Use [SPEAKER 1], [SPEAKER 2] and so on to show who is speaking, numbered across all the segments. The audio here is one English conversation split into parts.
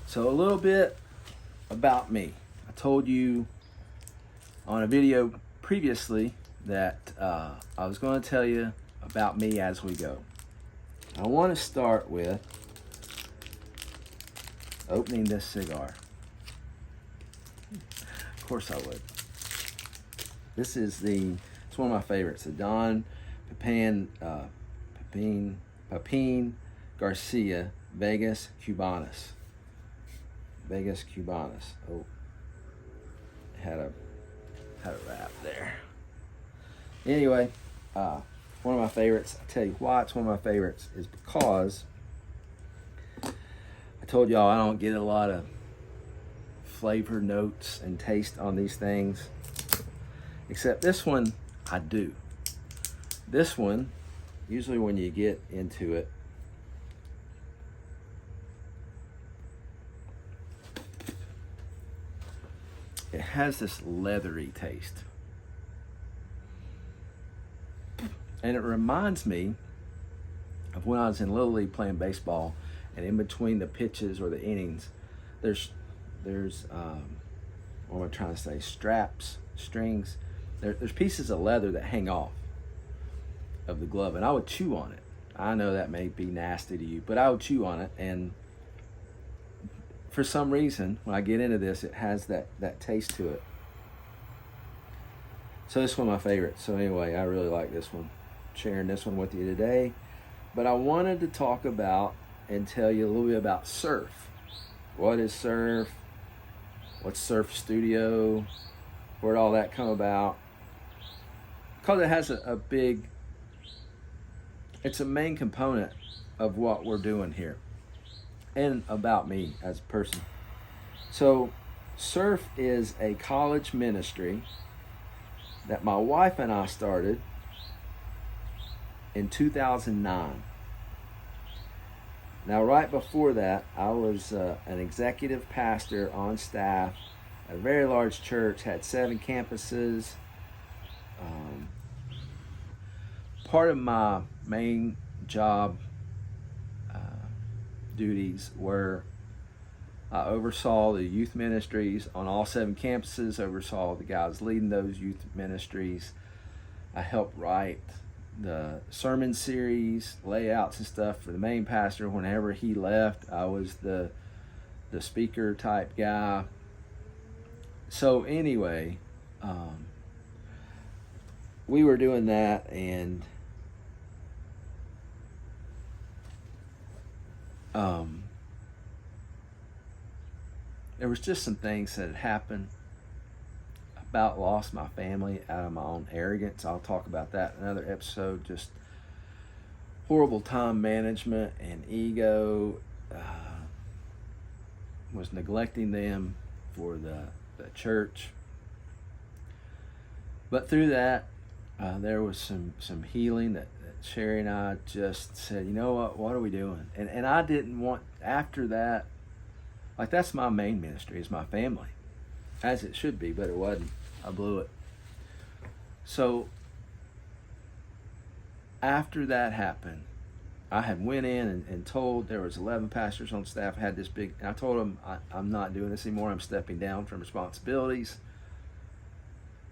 [SPEAKER 1] So a little bit about me. I told you on a video previously that I was going to tell you about me as we go. I want to start with opening this cigar. Of course I would. This is it's one of my favorites, the Don Pepin Garcia Vegas Cubanas. Vegas Cubanas. Oh, had a wrap there. Anyway, one of my favorites. I tell you why it's one of my favorites is because I told y'all I don't get a lot of flavor notes and taste on these things, except this one I do. This one, usually when you get into it, it has this leathery taste. And it reminds me of when I was in Little League playing baseball, and in between the pitches or the innings, there's what am I trying to say? Strings. There's pieces of leather that hang off of the glove, and I would chew on it. I know that may be nasty to you, but I would chew on it, and for some reason, when I get into this, it has that taste to it. So this is one of my favorites. So anyway, I really like this one. Sharing this one with you today. But I wanted to talk about and tell you a little bit about surf. What is surf? What's surf studio? Where'd all that come about? Because it has it's a main component of what we're doing here and about me as a person. So surf is a college ministry that my wife and I started in 2009. Now, right before that, I was an executive pastor on staff at a very large church, had 7 campuses. Part of my main job duties were I oversaw the youth ministries on all 7 campuses, oversaw the guys leading those youth ministries. I helped write the sermon series, layouts and stuff for the main pastor. Whenever he left, I was the speaker type guy. So anyway, we were doing that, and there was just some things that had happened. About lost my family out of my own arrogance. I'll talk about that in another episode. Just horrible time management and ego. Was neglecting them for the church. But through that, there was some healing that Sherry and I just said, you know what are we doing? And I didn't want, after that, like that's my main ministry, is my family. As it should be, but it wasn't. I blew it. So after that happened, I had went in and told, there was 11 pastors on staff, had this big, and I told them, I'm not doing this anymore. I'm stepping down from responsibilities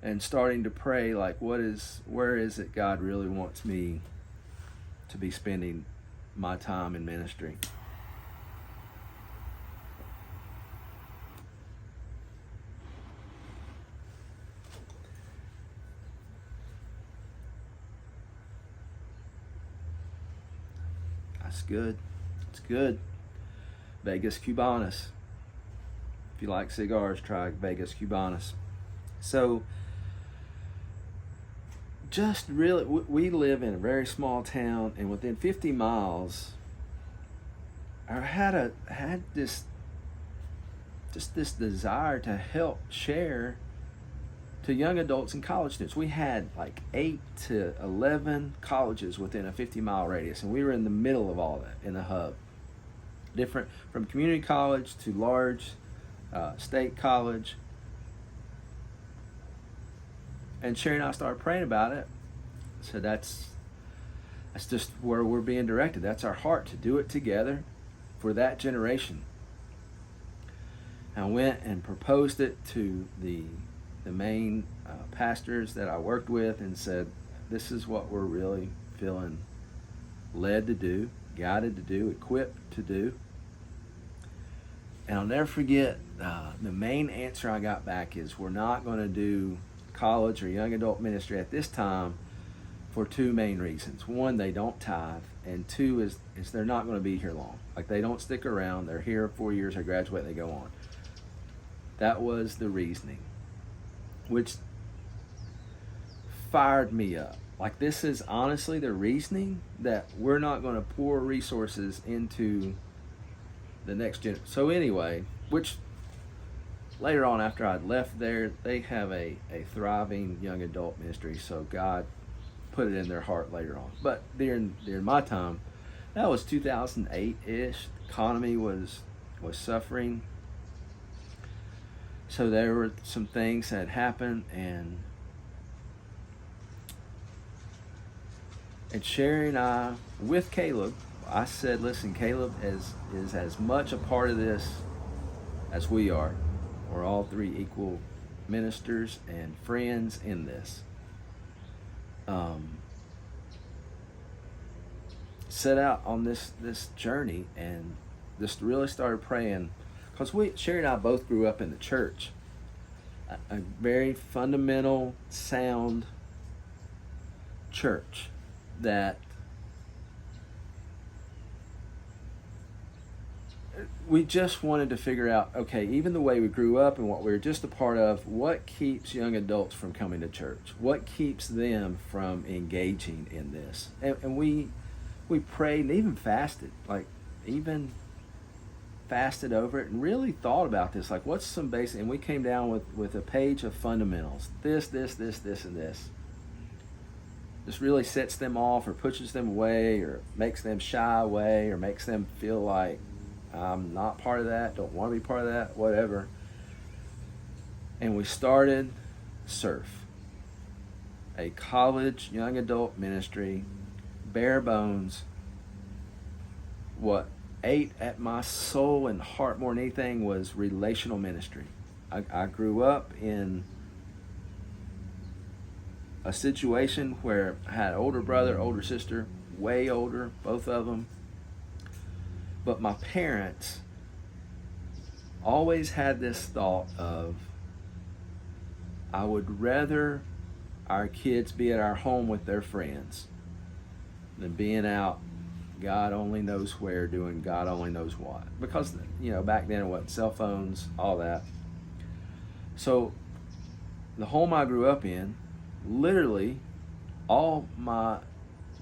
[SPEAKER 1] and starting to pray, like, where is it God really wants me to be spending my time in ministry? That's good. It's good. Vegas Cubanas. If you like cigars, try Vegas Cubanas. So, just really, we live in a very small town, and within 50 miles, I had this desire to help share to young adults and college students. We had like 8 to 11 colleges within a 50-mile radius, and we were in the middle of all that, in the hub. Different from community college to large state college. And Sherry and I started praying about it. So that's just where we're being directed. That's our heart, to do it together for that generation. I went and proposed it to the main pastors that I worked with and said, this is what we're really feeling led to do, guided to do, equipped to do. And I'll never forget, the main answer I got back is, we're not going to do college or young adult ministry at this time for two main reasons. One, they don't tithe, and two is they're not going to be here long. Like, they don't stick around. They're here 4 years, they graduate, they go on. That was the reasoning, which fired me up. Like, this is honestly the reasoning that we're not going to pour resources into the next gen. So anyway, which later on, after I'd left there, they have a thriving young adult ministry, so God put it in their heart later on. But during my time, that was 2008-ish. The economy was suffering. So there were some things that happened, and Sherry and I, with Caleb, I said, listen, Caleb is as much a part of this as we are. We're all three equal ministers and friends in this. Set out on this journey and just really started praying, because Sherry and I both grew up in the church, a very fundamental, sound church that we just wanted to figure out, okay, even the way we grew up and what we were just a part of, what keeps young adults from coming to church? What keeps them from engaging in this? And we prayed and even fasted, fasted over it and really thought about this. Like, what's some basic, and we came down with a page of fundamentals. This, and this. This really sets them off or pushes them away or makes them shy away or makes them feel like, I'm not part of that, don't want to be part of that, whatever. And we started SURF, a college young adult ministry, bare bones. What ate at my soul and heart more than anything was relational ministry. I grew up in a situation where I had an older brother, older sister, way older, both of them. But my parents always had this thought of, I would rather our kids be at our home with their friends than being out God only knows where, doing God only knows what. Because, back then it wasn't cell phones, all that. So the home I grew up in, literally all my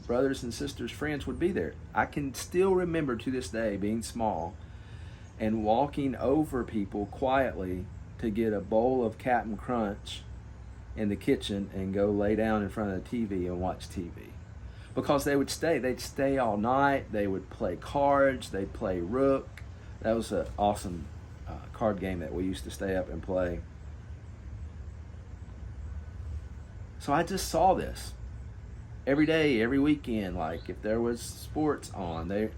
[SPEAKER 1] brothers and sisters' friends would be there. I can still remember to this day being small and walking over people quietly to get a bowl of Captain Crunch in the kitchen and go lay down in front of the TV and watch TV. Because they'd stay all night, they would play cards, they'd play Rook. That was an awesome card game that we used to stay up and play. So I just saw this every day, every weekend. Like, if there was sports on,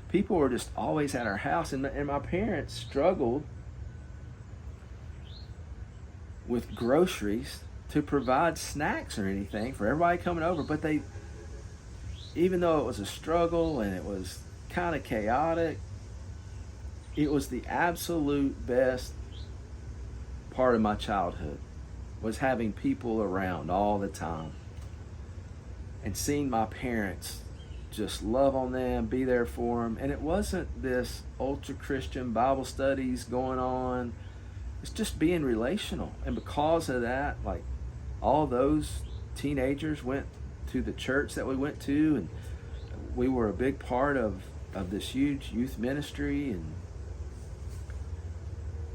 [SPEAKER 1] people were just always at our house, and my parents struggled with groceries to provide snacks or anything for everybody coming over. But even though it was a struggle and it was kind of chaotic, it was the absolute best part of my childhood, was having people around all the time and seeing my parents just love on them, be there for them. And it wasn't this ultra Christian Bible studies going on. It's just being relational. And because of that, like, all those teenagers went to the church that we went to, and we were a big part of this huge youth ministry.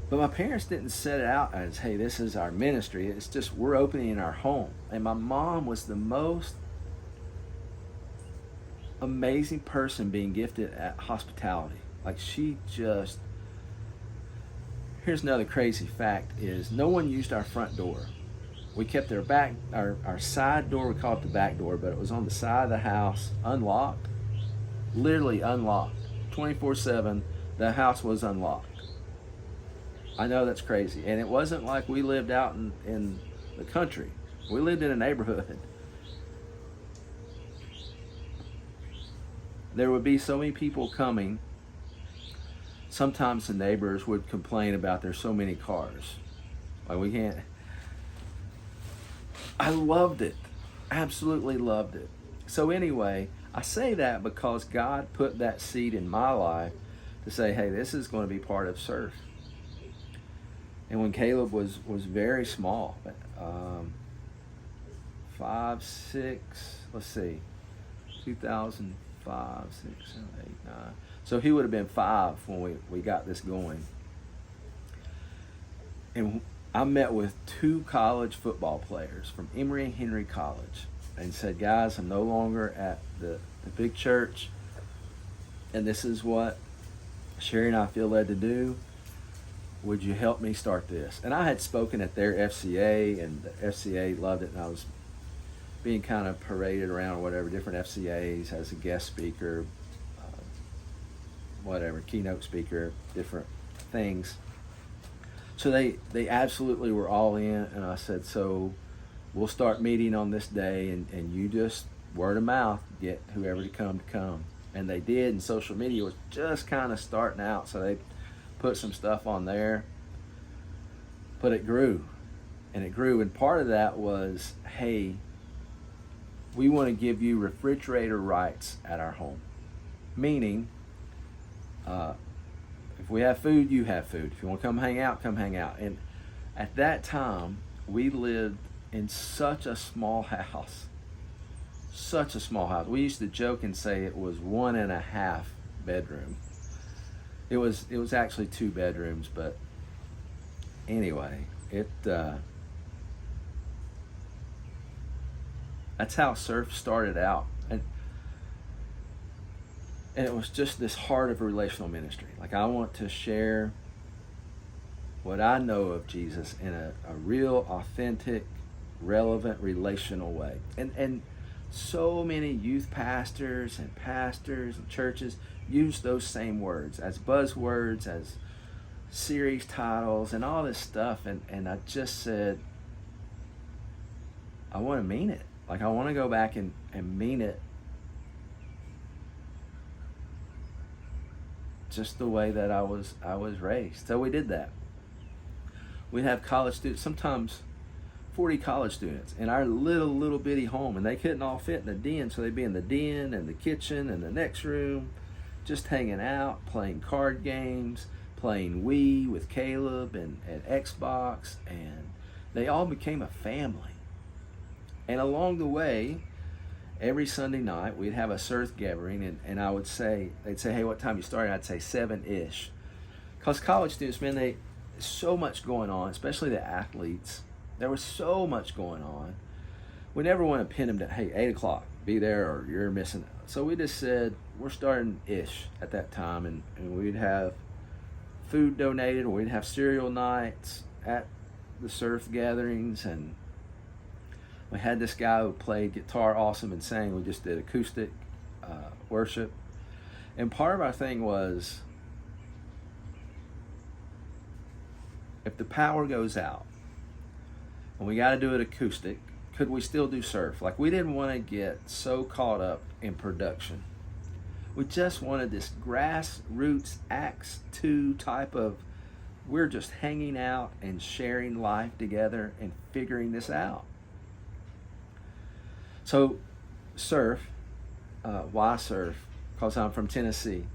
[SPEAKER 1] But my parents didn't set it out as, hey, this is our ministry. It's just, we're opening our home. And my mom was the most amazing person being gifted at hospitality. Like, here's another crazy fact, is no one used our front door. We kept our side door, we call it the back door, but it was on the side of the house, unlocked, literally unlocked, 24/7. The house was unlocked. I know that's crazy. And it wasn't like we lived out in the country. We lived in a neighborhood. There would be so many people coming. Sometimes the neighbors would complain about there's so many cars. Like we can't. I loved it. Absolutely loved it. So anyway, I say that because God put that seed in my life to say, hey, this is going to be part of surf. And when Caleb was very small, 5, 6, let's see, 2005, 6, 7, 8, 9. So he would have been 5 when we got this going. And I met with 2 college football players from Emory and Henry College and said, guys, I'm no longer at the big church, and this is what Sherry and I feel led to do. Would you help me start this? And I had spoken at their FCA, and the FCA loved it, and I was being kind of paraded around, whatever, different FCAs as a guest speaker, whatever, keynote speaker, different things. So they absolutely were all in, and I said, so we'll start meeting on this day, and you just word of mouth get whoever to come. And they did, and social media was just kind of starting out, so they put some stuff on there. But it grew, and part of that was, hey, we want to give you refrigerator rights at our home. Meaning, if we have food, you have food. If you want to come hang out, come hang out. And at that time, we lived in such a small house. We used to joke and say it was 1.5 bedroom. It was actually 2 bedrooms, but anyway, that's how surf started out. And it was just this heart of a relational ministry. Like, I want to share what I know of Jesus in a real, authentic, relevant, relational way. And so many youth pastors and churches use those same words as buzzwords, as series titles, and all this stuff. And I just said, I want to mean it. Like, I want to go back and mean it just the way that I was raised. So we did that. We'd have college students, sometimes 40 college students in our little bitty home, and they couldn't all fit in the den, so they'd be in the den and the kitchen and the next room, just hanging out, playing card games, playing Wii with Caleb and Xbox, and they all became a family. And along the way, every Sunday night, we'd have a surf gathering, and I would say, they'd say, hey, what time you starting? I'd say 7-ish. Because college students, man, there's so much going on, especially the athletes. There was so much going on. We never want to pin them to, hey, 8 o'clock, be there or you're missing out. So we just said, we're starting-ish at that time, and we'd have food donated, or we'd have cereal nights at the surf gatherings, and we had this guy who played guitar awesome and sang. We just did acoustic worship. And part of our thing was, if the power goes out and we got to do it acoustic, could we still do surf? Like, we didn't want to get so caught up in production. We just wanted this grassroots Acts 2 type of, we're just hanging out and sharing life together and figuring this out. So, surf. Why surf? Because I'm from Tennessee.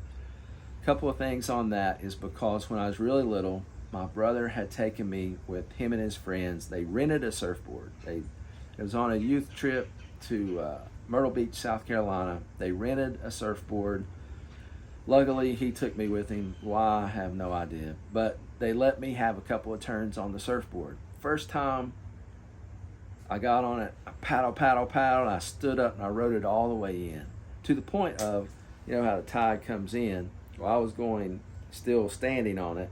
[SPEAKER 1] A couple of things on that is because when I was really little, my brother had taken me with him and his friends. They rented a surfboard. It was on a youth trip to Myrtle Beach, South Carolina. They rented a surfboard. Luckily, he took me with him. Why, I have no idea. But they let me have a couple of turns on the surfboard. First time I got on it, I paddle, and I stood up and I rode it all the way in. To the point of, you know how the tide comes in? Well, I was going, still standing on it,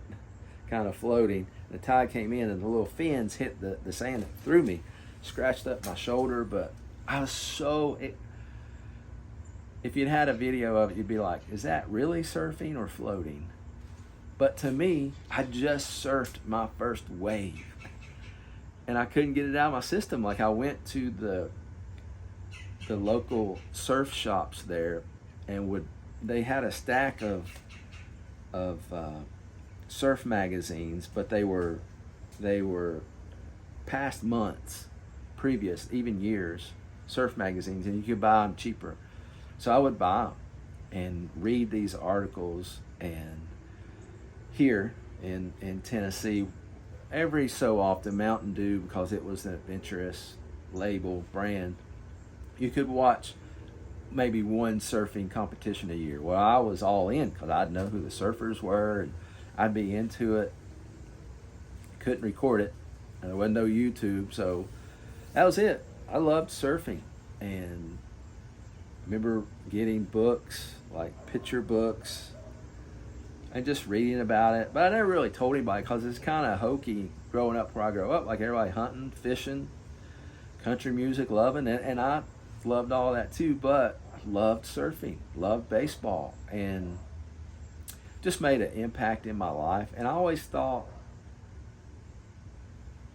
[SPEAKER 1] kind of floating. The tide came in and the little fins hit the sand that threw me, scratched up my shoulder, but I was if you'd had a video of it, you'd be like, is that really surfing or floating? But to me, I just surfed my first wave, and I couldn't get it out of my system. Like, I went to the local surf shops there, and they had a stack of surf magazines, but they were past months, previous, even years, surf magazines, and you could buy them cheaper. So I would buy them and read these articles. And here in Tennessee, every so often, Mountain Dew, because it was an adventurous label brand, you could watch maybe one surfing competition a year. Well, I was all in because I'd know who the surfers were, and I'd be into it. Couldn't record it, and there wasn't no YouTube, so that was it. I loved surfing, and I remember getting books, like picture books, and just reading about it. But I never really told anybody because it's kind of hokey growing up where I grew up. Like, everybody hunting, fishing, country music, loving it, and I loved all that too. But I loved surfing, loved baseball, and just made an impact in my life. And I always thought,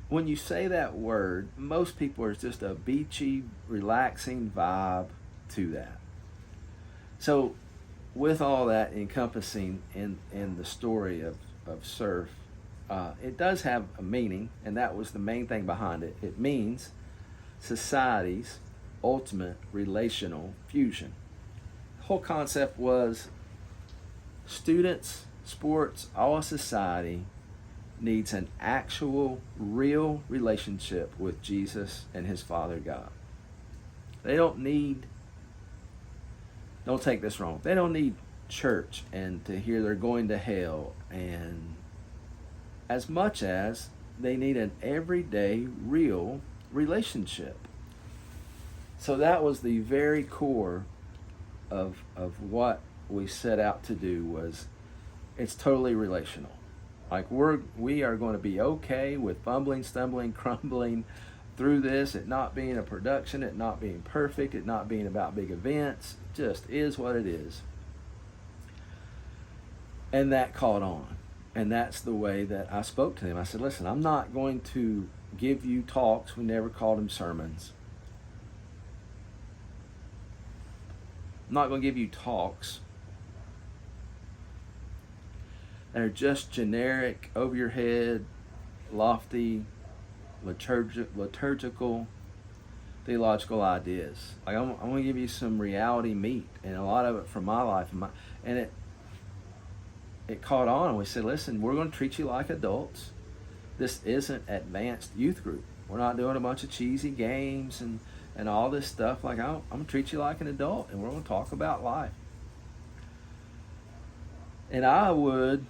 [SPEAKER 1] when you say that word, most people are just a beachy, relaxing vibe to that. So with all that encompassing in the story of surf, it does have a meaning, and that was the main thing behind it. It means society's ultimate relational fusion. The whole concept was students, sports, all society needs an actual, real relationship with Jesus and his Father God. They don't take this wrong, they don't need church and to hear they're going to hell, and as much as they need an everyday, real relationship. So that was the very core of what we set out to do. Was it's totally relational. Like, we are going to be okay with fumbling, stumbling, crumbling through this, it not being a production, it not being perfect, it not being about big events. It just is what it is. And that caught on. And that's the way that I spoke to them. I said, listen, I'm not going to give you talks. We never called them sermons. I'm not going to give you talks that are just generic, over your head, lofty, liturgical, theological ideas. Like, I'm going to give you some reality meat, and a lot of it from my life. And it caught on, and we said, listen, we're going to treat you like adults. This isn't advanced youth group. We're not doing a bunch of cheesy games and all this stuff. Like, I'm going to treat you like an adult, and we're going to talk about life. And I would,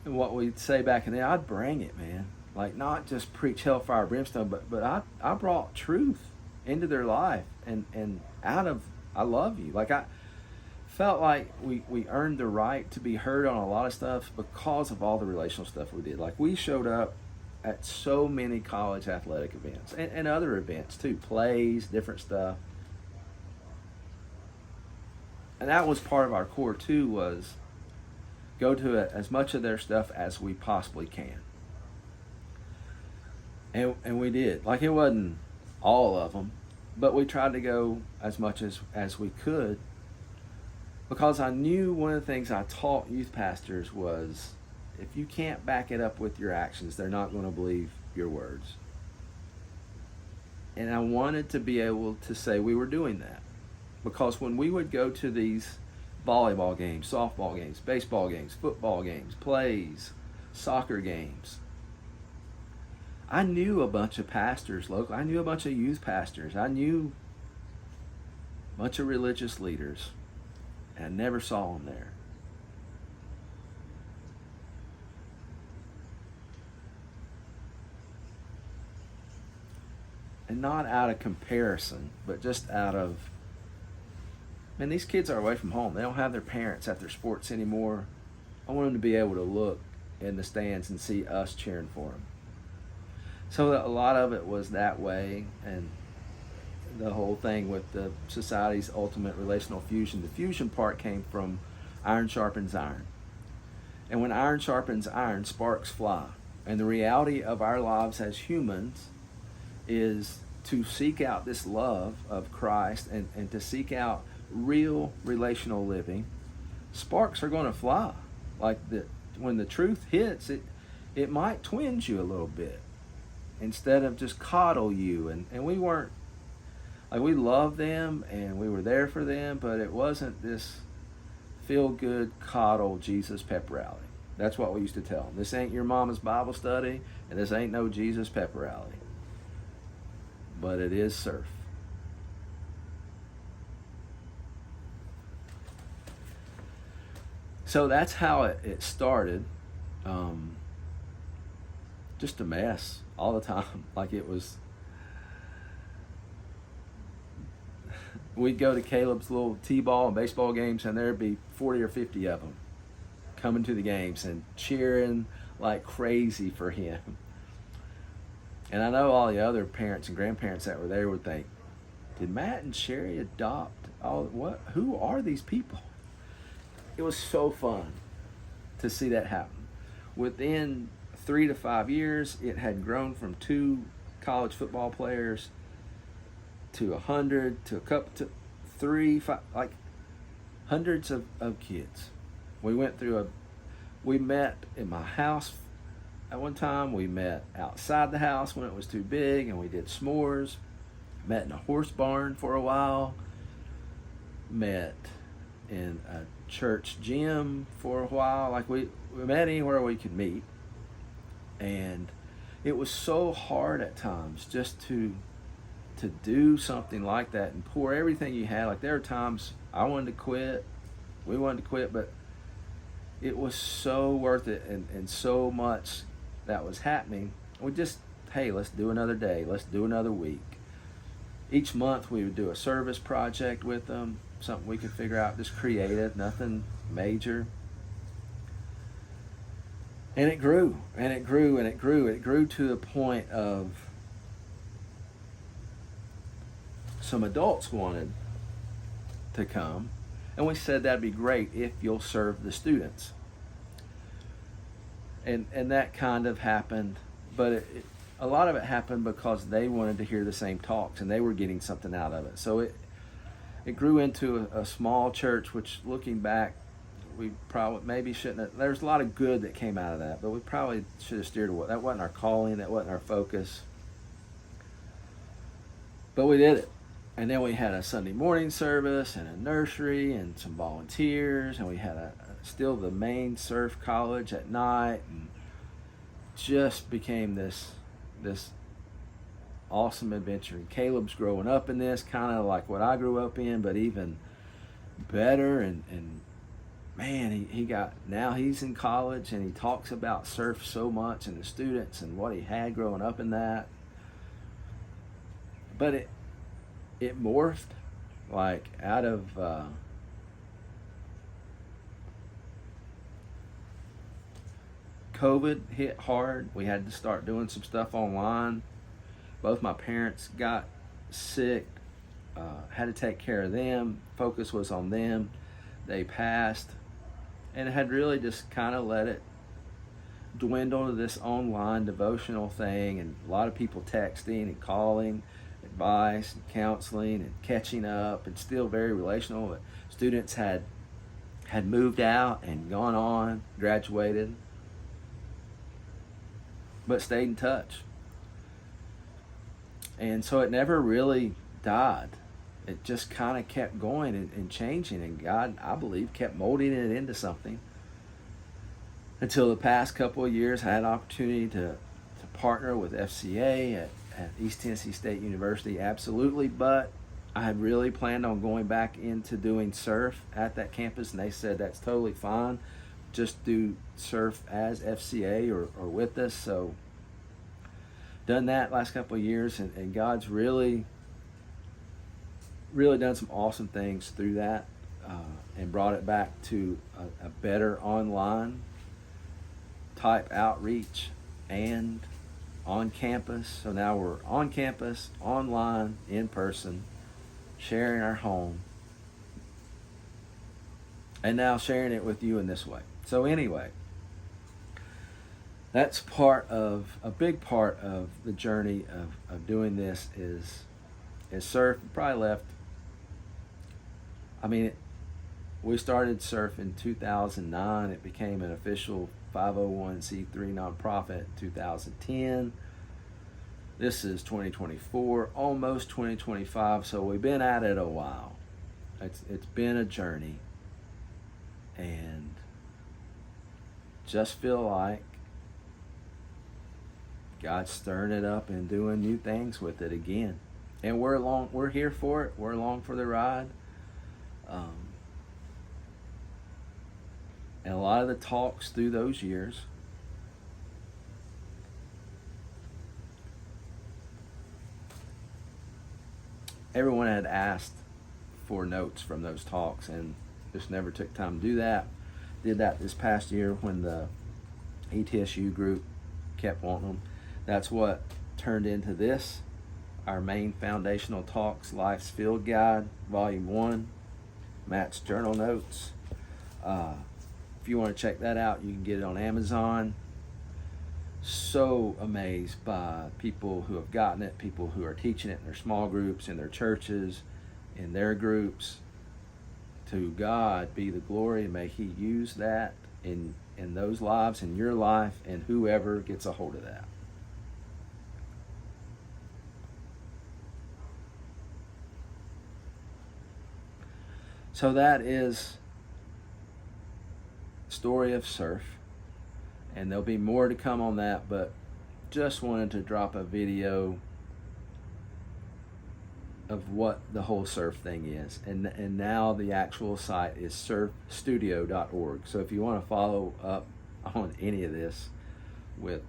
[SPEAKER 1] what we'd say back in there, I'd bring it, man. Like, not just preach hellfire, brimstone, but I brought truth into their life, and out of, I love you. Like, I felt like we earned the right to be heard on a lot of stuff because of all the relational stuff we did. Like, we showed up at so many college athletic events and other events too, plays, different stuff. And that was part of our core too, was go to as much of their stuff as we possibly can. And we did. Like, it wasn't all of them, but we tried to go as much as we could, because I knew one of the things I taught youth pastors was, if you can't back it up with your actions, they're not going to believe your words. And I wanted to be able to say we were doing that, because when we would go to these volleyball games, softball games, baseball games, football games, plays, soccer games, I knew a bunch of pastors local. I knew a bunch of youth pastors. I knew a bunch of religious leaders. And I never saw them there. And not out of comparison, but just out of, man, these kids are away from home. They don't have their parents at their sports anymore. I want them to be able to look in the stands and see us cheering for them. So a lot of it was that way, and the whole thing with the society's ultimate relational fusion. The fusion part came from iron sharpens iron. And when iron sharpens iron, sparks fly. And the reality of our lives as humans is to seek out this love of Christ and to seek out real relational living. Sparks are going to fly. When the truth hits, it might twinge you a little bit instead of just coddle you. And we weren't, like, we loved them and we were there for them, but it wasn't this feel good coddle Jesus pep rally. That's what we used to tell them. This ain't your mama's Bible study, and this ain't no Jesus pep rally. But it is surf. So that's how it started. Just a mess all the time. Like, it was, we'd go to Caleb's little t-ball and baseball games, and there'd be 40 or 50 of them coming to the games and cheering like crazy for him. And I know all the other parents and grandparents that were there would think, did Matt and Sherry adopt who are these people? It was so fun to see that happen. Within 3 to 5 years, it had grown from 2 college football players to 100 to a couple to 3, 5, like hundreds of kids. We met in my house at one time. We met outside the house when it was too big, and we did s'mores. Met in a horse barn for a while. Met in a church gym for a while. Like, we met anywhere we could meet. And it was so hard at times just to do something like that and pour everything you had. Like, there were times I wanted to quit, we wanted to quit, but it was so worth it, and so much that was happening. We just, hey, let's do another day, let's do another week. Each month we would do a service project with them, something we could figure out, just creative, nothing major. And it grew, and it grew, and it grew. It grew to the point of some adults wanted to come, and we said that'd be great if you'll serve the students. And that kind of happened, but a lot of it happened because they wanted to hear the same talks, and they were getting something out of it. So it grew into a small church, which, looking back, we probably maybe shouldn't have. There's a lot of good that came out of that, but we probably should have steered away. That wasn't our calling, that wasn't our focus. But we did it. And then we had a Sunday morning service and a nursery and some volunteers, and we had still the main surf college at night, and just became this awesome adventure. And Caleb's growing up in this, kind of like what I grew up in, but even better. And man, now he's in college, and he talks about surf so much and the students and what he had growing up in that. But it morphed, like, out of COVID hit hard. We had to start doing some stuff online. Both my parents got sick, had to take care of them. Focus was on them. They passed, and had really just kind of let it dwindle to this online devotional thing, and a lot of people texting and calling, advice and counseling and catching up, and still very relational. But students had moved out and gone on, graduated, but stayed in touch. And so it never really died. It just kind of kept going and changing, and God, I believe, kept molding it into something until the past couple of years. I had an opportunity to partner with FCA at East Tennessee State University, absolutely, but I had really planned on going back into doing surf at that campus, and they said that's totally fine, just do surf as FCA or with us. So done that last couple of years, and God's really done some awesome things through that, and brought it back to a better online type outreach and on campus. So now we're on campus, online, in person, sharing our home, and now sharing it with you in this way. So anyway, that's part of a big part of the journey of doing this is surf. Probably left. I mean, we started surf in 2009. It became an official 501c3 nonprofit in 2010. This is 2024, almost 2025. So we've been at it a while. It's been a journey, and just feel like God's stirring it up and doing new things with it again. And we're here for it. We're along for the ride. And a lot of the talks through those years everyone had asked for notes from those talks, and just never took time to do that. Did that this past year when the ETSU group kept wanting them. That's what turned into this, our main foundational talks, Life's Field Guide, Volume 1, Matt's journal notes. If you want to check that out, you can get it on Amazon. So amazed by people who have gotten it, people who are teaching it in their small groups, in their churches, in their groups. To God be the glory. May He use that in those lives, in your life, and whoever gets a hold of that. So that is the story of surf, and there'll be more to come on that, but just wanted to drop a video of what the whole surf thing is. And now the actual site is surfstudio.org. So if you want to follow up on any of this with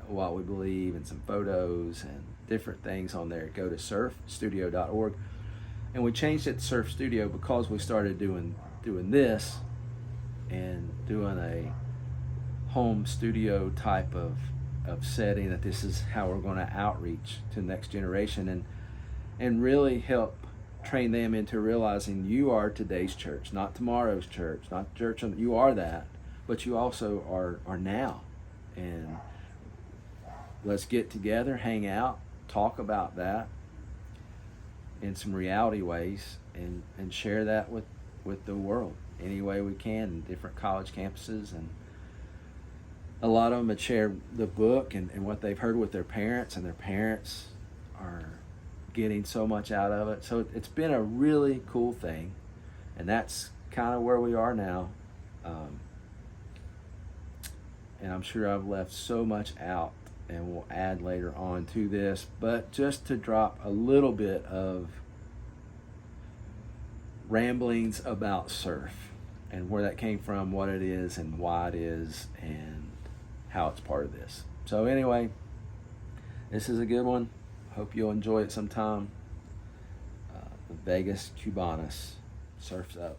[SPEAKER 1] what we believe and some photos and different things on there, go to surfstudio.org. And we changed it to Surf Studio because we started doing this and doing a home studio type of setting, that this is how we're going to outreach to the next generation and really help train them into realizing you are today's church, not tomorrow's church, not church. You are that, but you also are now. And let's get together, hang out, talk about that in some reality ways, and share that with the world any way we can in different college campuses. And a lot of them had shared the book and what they've heard with their parents, and their parents are getting so much out of it. So it's been a really cool thing, and that's kind of where we are now. And I'm sure I've left so much out, and we'll add later on to this, but just to drop a little bit of ramblings about surf and where that came from, what it is and why it is, and how it's part of this. So anyway, this is a good one. Hope you'll enjoy it sometime. The Vegas Cubanas, surf's up.